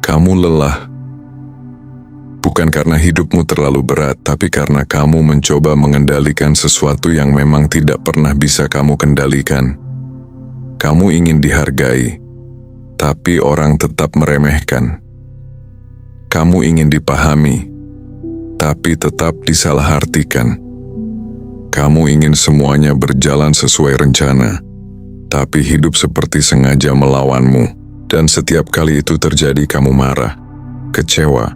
kamu lelah. Bukan karena hidupmu terlalu berat, tapi karena kamu mencoba mengendalikan sesuatu yang memang tidak pernah bisa kamu kendalikan. Kamu ingin dihargai, tapi orang tetap meremehkan. Kamu ingin dipahami, tapi tetap disalahartikan. Kamu ingin semuanya berjalan sesuai rencana, tapi hidup seperti sengaja melawanmu. Dan setiap kali itu terjadi, kamu marah, kecewa,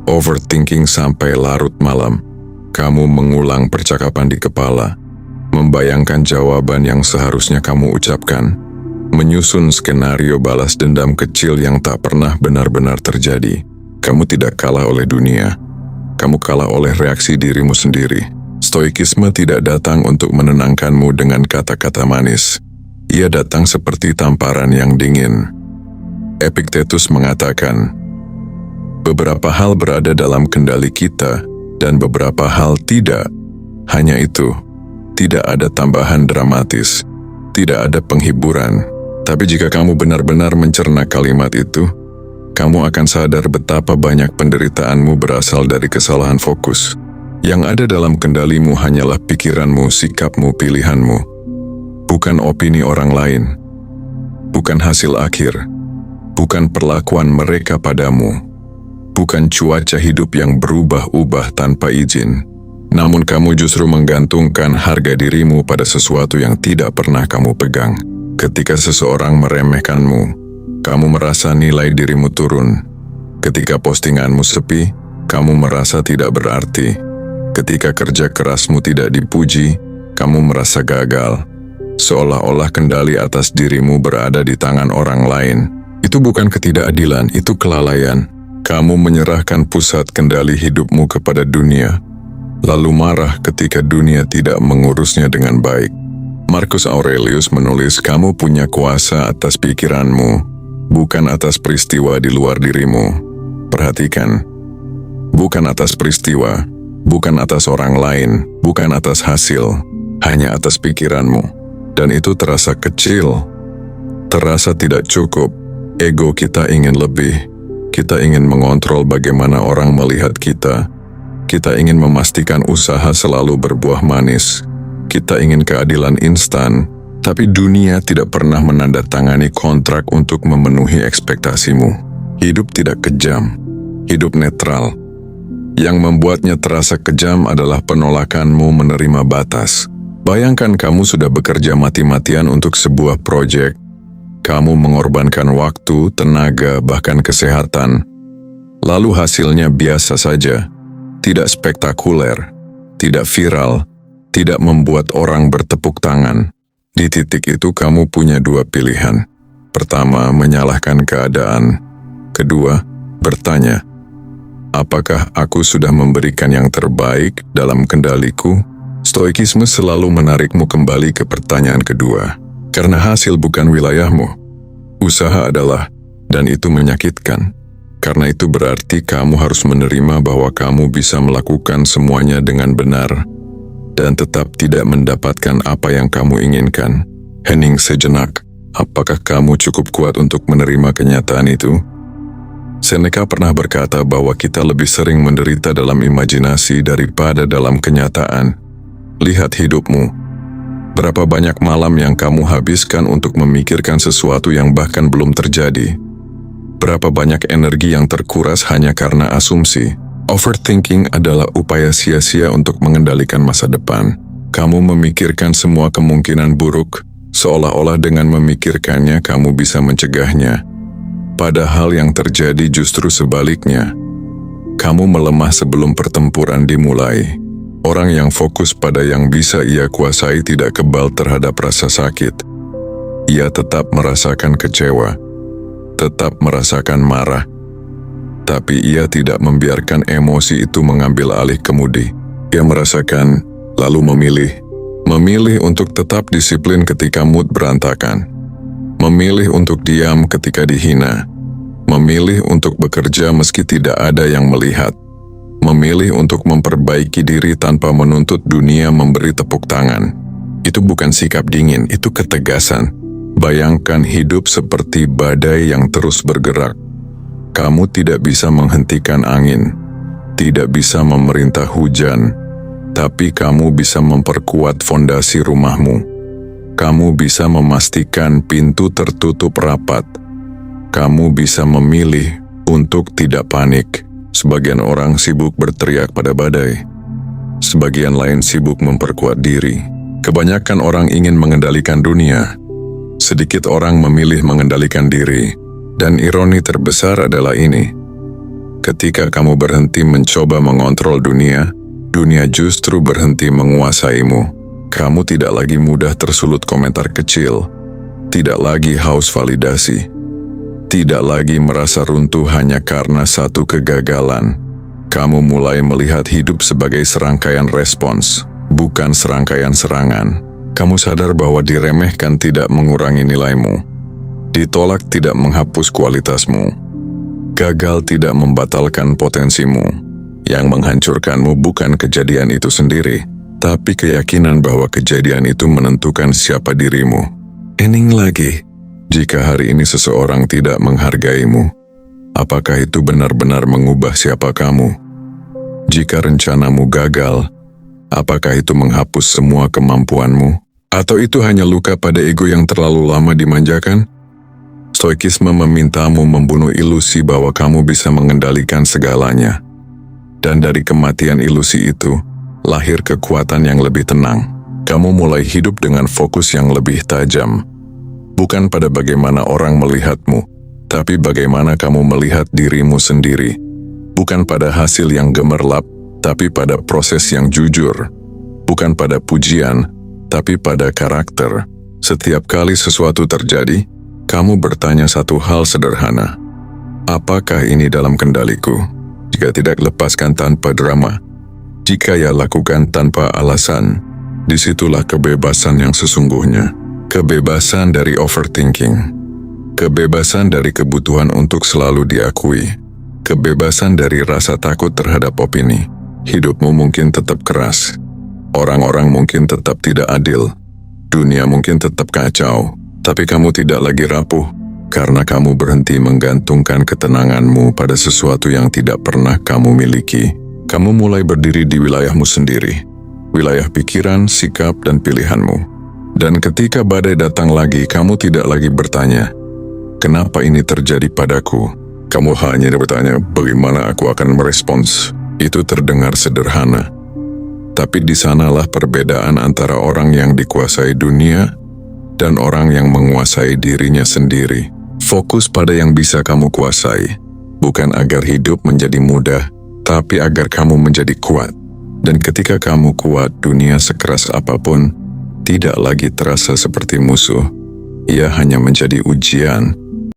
overthinking sampai larut malam. Kamu mengulang percakapan di kepala, membayangkan jawaban yang seharusnya kamu ucapkan, menyusun skenario balas dendam kecil yang tak pernah benar-benar terjadi. Kamu tidak kalah oleh dunia, kamu kalah oleh reaksi dirimu sendiri. Stoikisme tidak datang untuk menenangkanmu dengan kata-kata manis. Ia datang seperti tamparan yang dingin. Epictetus mengatakan, beberapa hal berada dalam kendali kita dan beberapa hal tidak. Hanya itu, tidak ada tambahan dramatis, tidak ada penghiburan. Tapi jika kamu benar-benar mencerna kalimat itu, kamu akan sadar betapa banyak penderitaanmu berasal dari kesalahan fokus. Yang ada dalam kendalimu hanyalah pikiranmu, sikapmu, pilihanmu. Bukan opini orang lain. Bukan hasil akhir. Bukan perlakuan mereka padamu. Bukan cuaca hidup yang berubah-ubah tanpa izin. Namun kamu justru menggantungkan harga dirimu pada sesuatu yang tidak pernah kamu pegang. Ketika seseorang meremehkanmu, kamu merasa nilai dirimu turun. Ketika postinganmu sepi, kamu merasa tidak berarti. Ketika kerja kerasmu tidak dipuji, kamu merasa gagal. Seolah-olah kendali atas dirimu berada di tangan orang lain. Itu bukan ketidakadilan, itu kelalaian. Kamu menyerahkan pusat kendali hidupmu kepada dunia, lalu marah ketika dunia tidak mengurusnya dengan baik. Marcus Aurelius menulis, kamu punya kuasa atas pikiranmu, bukan atas peristiwa di luar dirimu. Perhatikan, bukan atas peristiwa, bukan atas orang lain, bukan atas hasil, hanya atas pikiranmu. Dan itu terasa kecil, terasa tidak cukup. Ego kita ingin lebih. Kita ingin mengontrol bagaimana orang melihat kita. Kita ingin memastikan usaha selalu berbuah manis. Kita ingin keadilan instan, tapi dunia tidak pernah menandatangani kontrak untuk memenuhi ekspektasimu. Hidup tidak kejam, hidup netral. Yang membuatnya terasa kejam adalah penolakanmu menerima batas. Bayangkan kamu sudah bekerja mati-matian untuk sebuah proyek. Kamu mengorbankan waktu, tenaga, bahkan kesehatan. Lalu hasilnya biasa saja. Tidak spektakuler, tidak viral, tidak membuat orang bertepuk tangan. Di titik itu kamu punya dua pilihan. Pertama, menyalahkan keadaan. Kedua, bertanya, apakah aku sudah memberikan yang terbaik dalam kendaliku? Stoikisme selalu menarikmu kembali ke pertanyaan kedua. Karena hasil bukan wilayahmu. Usaha adalah, dan itu menyakitkan. Karena itu berarti kamu harus menerima bahwa kamu bisa melakukan semuanya dengan benar dan tetap tidak mendapatkan apa yang kamu inginkan. Hening sejenak. Apakah kamu cukup kuat untuk menerima kenyataan itu? Seneca pernah berkata bahwa kita lebih sering menderita dalam imajinasi daripada dalam kenyataan. Lihat hidupmu. Berapa banyak malam yang kamu habiskan untuk memikirkan sesuatu yang bahkan belum terjadi? Berapa banyak energi yang terkuras hanya karena asumsi? Overthinking adalah upaya sia-sia untuk mengendalikan masa depan. Kamu memikirkan semua kemungkinan buruk, seolah-olah dengan memikirkannya kamu bisa mencegahnya. Padahal yang terjadi justru sebaliknya. Kamu melemah sebelum pertempuran dimulai. Orang yang fokus pada yang bisa ia kuasai tidak kebal terhadap rasa sakit. Ia tetap merasakan kecewa, tetap merasakan marah, tapi ia tidak membiarkan emosi itu mengambil alih kemudi. Ia merasakan, lalu memilih. Memilih untuk tetap disiplin ketika mood berantakan. Memilih untuk diam ketika dihina. Memilih untuk bekerja meski tidak ada yang melihat. Memilih untuk memperbaiki diri tanpa menuntut dunia memberi tepuk tangan. Itu bukan sikap dingin, itu ketegasan. Bayangkan hidup seperti badai yang terus bergerak. Kamu tidak bisa menghentikan angin, tidak bisa memerintah hujan, tapi kamu bisa memperkuat fondasi rumahmu. Kamu bisa memastikan pintu tertutup rapat. Kamu bisa memilih untuk tidak panik. Sebagian orang sibuk berteriak pada badai. Sebagian lain sibuk memperkuat diri. Kebanyakan orang ingin mengendalikan dunia. Sedikit orang memilih mengendalikan diri. Dan ironi terbesar adalah ini. Ketika kamu berhenti mencoba mengontrol dunia, dunia justru berhenti menguasaimu. Kamu tidak lagi mudah tersulut komentar kecil, tidak lagi haus validasi, tidak lagi merasa runtuh hanya karena satu kegagalan. Kamu mulai melihat hidup sebagai serangkaian respons, bukan serangkaian serangan. Kamu sadar bahwa diremehkan tidak mengurangi nilaimu. Ditolak tidak menghapus kualitasmu. Gagal tidak membatalkan potensimu. Yang menghancurkanmu bukan kejadian itu sendiri, tapi keyakinan bahwa kejadian itu menentukan siapa dirimu. Ening lagi, jika hari ini seseorang tidak menghargaimu, apakah itu benar-benar mengubah siapa kamu? Jika rencanamu gagal, apakah itu menghapus semua kemampuanmu? Atau itu hanya luka pada ego yang terlalu lama dimanjakan? Stoikisme memintamu membunuh ilusi bahwa kamu bisa mengendalikan segalanya. Dan dari kematian ilusi itu, lahir kekuatan yang lebih tenang. Kamu mulai hidup dengan fokus yang lebih tajam. Bukan pada bagaimana orang melihatmu, tapi bagaimana kamu melihat dirimu sendiri. Bukan pada hasil yang gemerlap, tapi pada proses yang jujur. Bukan pada pujian, tapi pada karakter. Setiap kali sesuatu terjadi, kamu bertanya satu hal sederhana. Apakah ini dalam kendaliku? Jika tidak, lepaskan tanpa drama. Jika ya, lakukan tanpa alasan. Disitulah kebebasan yang sesungguhnya. Kebebasan dari overthinking. Kebebasan dari kebutuhan untuk selalu diakui. Kebebasan dari rasa takut terhadap opini. Hidupmu mungkin tetap keras. Orang-orang mungkin tetap tidak adil. Dunia mungkin tetap kacau. Tapi kamu tidak lagi rapuh, karena kamu berhenti menggantungkan ketenanganmu pada sesuatu yang tidak pernah kamu miliki. Kamu mulai berdiri di wilayahmu sendiri, wilayah pikiran, sikap, dan pilihanmu. Dan ketika badai datang lagi, kamu tidak lagi bertanya, kenapa ini terjadi padaku? Kamu hanya bertanya, bagaimana aku akan merespons? Itu terdengar sederhana. Tapi di sanalah perbedaan antara orang yang dikuasai dunia dan orang yang menguasai dirinya sendiri. Fokus pada yang bisa kamu kuasai, bukan agar hidup menjadi mudah, tapi agar kamu menjadi kuat. Dan ketika kamu kuat, dunia sekeras apapun tidak lagi terasa seperti musuh. Ia hanya menjadi ujian.